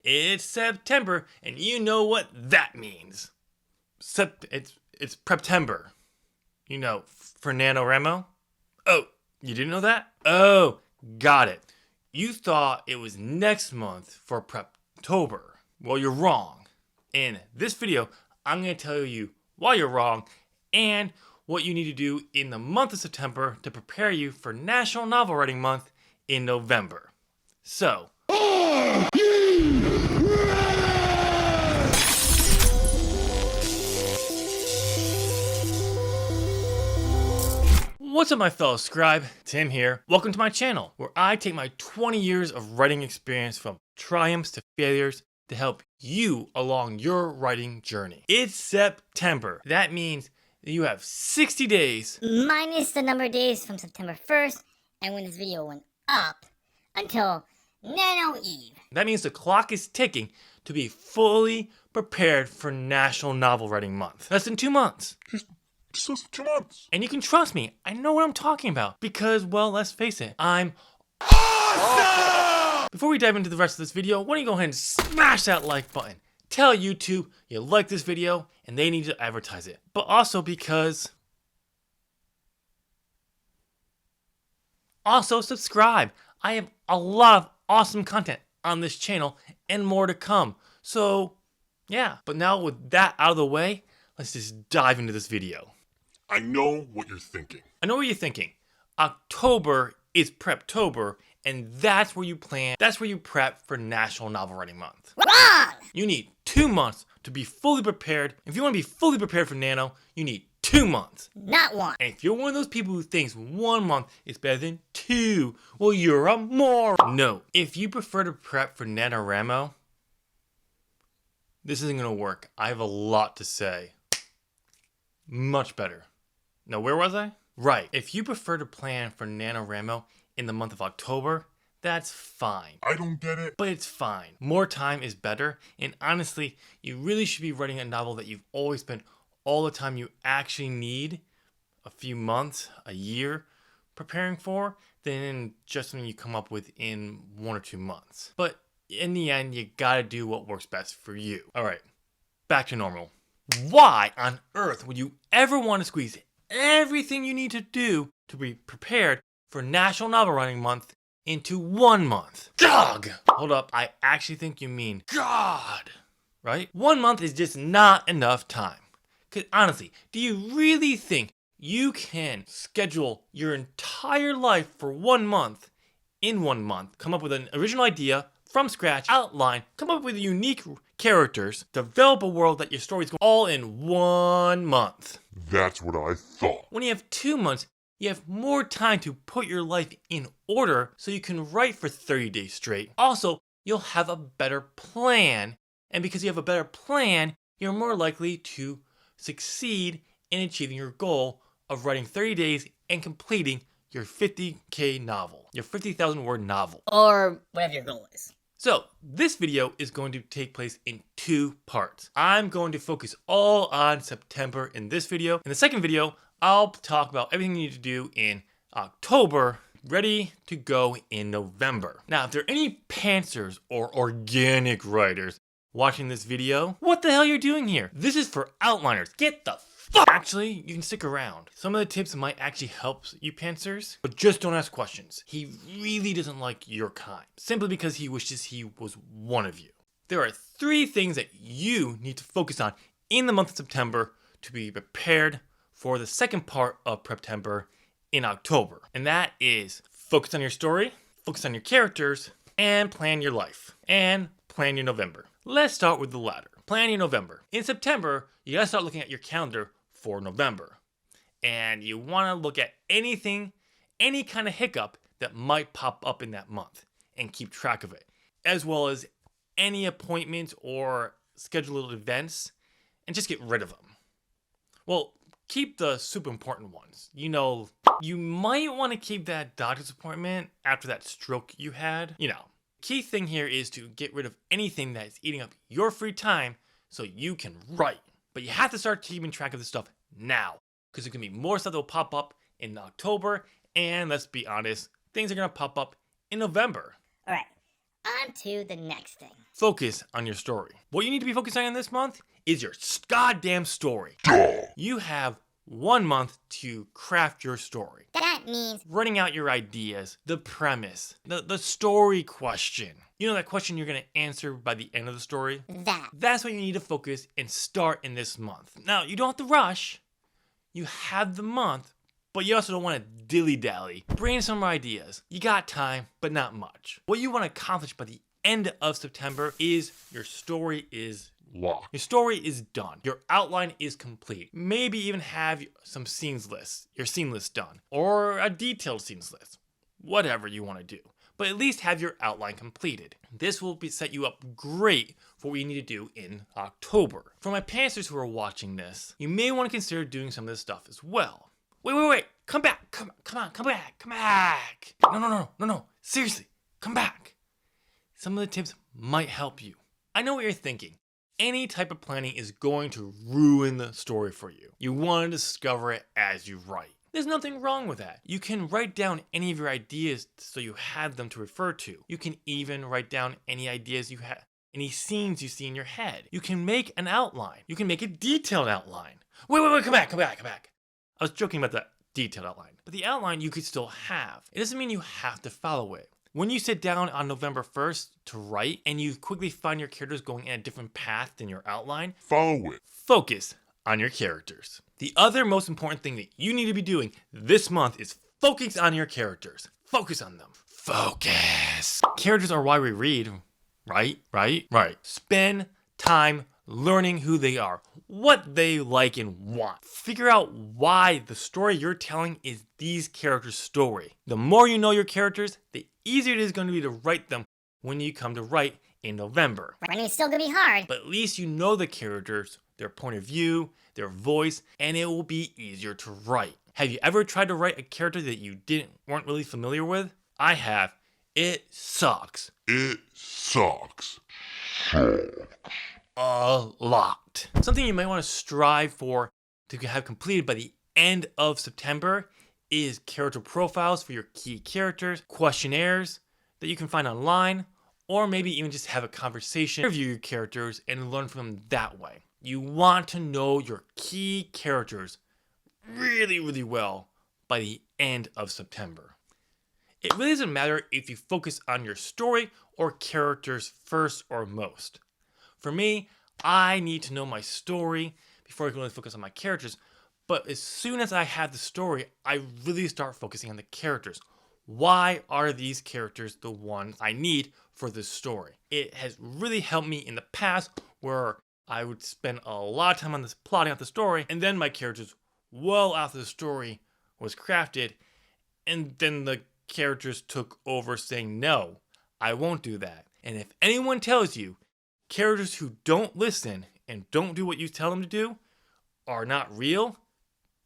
It's September, and you know what that means. It's Preptember. You know, for NaNoWriMo. Oh, you didn't know that? Oh, got it. You thought it was next month for Preptober. Well, you're wrong. In this video, I'm going to tell you why you're wrong and what you need to do in the month of September to prepare you for National Novel Writing Month in November. So, what's up, my fellow scribe? Tim here. Welcome to my channel, where I take my 20 years of writing experience from triumphs to failures to help you along your writing journey. It's September. That means you have 60 days. Minus the number of days from September 1st and when this video went up until Nano Eve. That means the clock is ticking to be fully prepared for National Novel Writing Month. Less than 2 months. Just 2 months. And you can trust me, I know what I'm talking about. Because, well, let's face it, I'm awesome! Before we dive into the rest of this video, why don't you go ahead and smash that like button. Tell YouTube you like this video and they need to advertise it. But also because... Also subscribe. I have a lot of awesome content on this channel and more to come. So, yeah. But now with that out of the way, let's just dive into this video. I know what you're thinking. I know what you're thinking. October is Preptober, and that's where you prep for National Novel Writing Month. Wrong! You need 2 months to be fully prepared. If you want to be fully prepared for Nano, you need 2 months. Not one. And if you're one of those people who thinks 1 month is better than 2, well, you're a moron. No. If you prefer to prep for NaNoWriMo, this isn't going to work. I have a lot to say. Much better. Now, where was I? Right. If you prefer to plan for NaNoWriMo in the month of October, that's fine. I don't get it. But it's fine. More time is better. And honestly, you really should be writing a novel that you've always spent all the time you actually need, a few months, a year, preparing for, than just something you come up with in 1 or 2 months. But in the end, you gotta do what works best for you. All right, back to normal. Why on earth would you ever want to squeeze everything you need to do to be prepared for National Novel Writing Month into 1 month? Dog! Hold up, I actually think you mean God, right? 1 month is just not enough time. Because honestly, do you really think you can schedule your entire life for 1 month in 1 month, come up with an original idea from scratch, outline, come up with unique characters, develop a world that your story's going all in 1 month? That's what I thought. When you have 2 months, you have more time to put your life in order so you can write for 30 days straight. Also, you'll have a better plan. And because you have a better plan, you're more likely to succeed in achieving your goal of writing 30 days and completing your 50K novel, your 50,000 word novel. Or whatever your goal is. So, this video is going to take place in 2 parts. I'm going to focus all on September in this video. In the second video, I'll talk about everything you need to do in October, ready to go in November. Now, if there are any pantsers or organic writers watching this video, what the hell you're doing here? This is for outliners. Get the fuck! Actually, you can stick around. Some of the tips might actually help you pantsers, but just don't ask questions. He really doesn't like your kind, simply because he wishes he was one of you. There are 3 things that you need to focus on in the month of September to be prepared for the second part of Preptember in October. And that is focus on your story, focus on your characters, and plan your life. And plan your November. Let's start with the latter. Plan your November. In September, you gotta start looking at your calendar for November. And you wanna look at anything, any kind of hiccup that might pop up in that month and keep track of it. As well as any appointments or scheduled events, and just get rid of them. Well, keep the super important ones. You know, you might want to keep that doctor's appointment after that stroke you had. You know, key thing here is to get rid of anything that is eating up your free time so you can write. But you have to start keeping track of this stuff now, because there's going to be more stuff that will pop up in October, and let's be honest, things are going to pop up in November. Alright, on to the next thing. Focus on your story. What you need to be focusing on this month is your goddamn story. Duh. You have 1 month to craft your story. That means Running out your ideas, the premise, the story question. You know that question you're going to answer by the end of the story? that. That's what you need to focus and start in this month. Now, you don't have to rush. You have the month, but you also don't want to dilly-dally. Brainstorm ideas. You got time, but not much. What you want to accomplish by the end of September is your story is Lock. Your story is done. Your outline is complete. Maybe even have some scenes lists, your scene list done, or a detailed scenes list. Whatever you want to do. But at least have your outline completed. This will set you up great for what you need to do in October. For my pantsers who are watching this, you may want to consider doing some of this stuff as well. Wait. Come back. Come back. No. Seriously, come back. Some of the tips might help you. I know what you're thinking. Any type of planning is going to ruin the story for you. You want to discover it as you write. There's nothing wrong with that. You can write down any of your ideas so you have them to refer to. You can even write down any ideas you have, any scenes you see in your head. You can make an outline. You can make a detailed outline. Wait, come back. I was joking about the detailed outline, but the outline you could still have. It doesn't mean you have to follow it. When you sit down on November 1st to write and you quickly find your characters going in a different path than your outline, Follow it. focus on your characters. The other most important thing that you need to be doing this month is focus on your characters. Focus on them. Focus. Characters are why we read, right? Spend time learning who they are, what they like and want. Figure out why the story you're telling is these characters' story. The more you know your characters, the easier it is going to be to write them when you come to write in November. Writing is still gonna be hard. But at least you know the characters, their point of view, their voice, and it will be easier to write. Have you ever tried to write a character that you weren't really familiar with? I have. It sucks. It sucks. A lot. Something you might want to strive for to have completed by the end of September is character profiles for your key characters, questionnaires that you can find online, or maybe even just have a conversation, interview your characters, and learn from them that way. You want to know your key characters really well by the end of September. It really doesn't matter if you focus on your story or characters first or most. For me, I need to know my story before I can really focus on my characters. But as soon as I have the story, I really start focusing on the characters. Why are these characters the ones I need for this story? It has really helped me in the past where I would spend a lot of time on this plotting out the story, and then my characters, well after the story was crafted, and then the characters took over saying, no, I won't do that. And if anyone tells you characters who don't listen and don't do what you tell them to do are not real,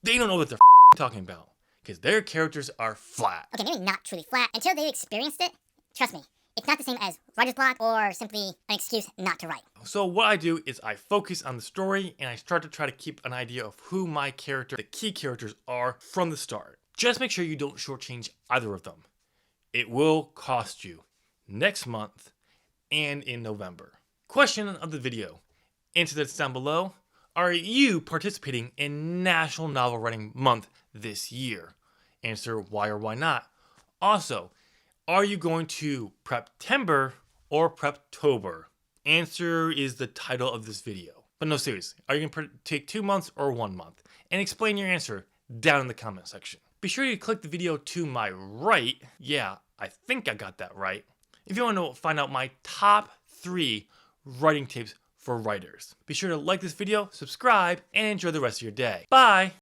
they don't know what they're talking about, because their characters are flat. Okay, maybe not truly flat. Until they've experienced it, trust me, it's not the same as writer's block or simply an excuse not to write. So what I do is I focus on the story and I start to try to keep an idea of who my character, the key characters are from the start. Just make sure you don't shortchange either of them. It will cost you next month and in November. Question of the video. Answer that's down below. Are you participating in National Novel Writing Month this year? Answer why or why not. Also, are you going to Preptember or Preptober? Answer is the title of this video. But no, seriously, are you going to take 2 months or 1 month? And explain your answer down in the comment section. Be sure you click the video to my right. Yeah, I think I got that right. If you want to find out my top 3 writing tips for writers. Be sure to like this video, subscribe, and enjoy the rest of your day. Bye!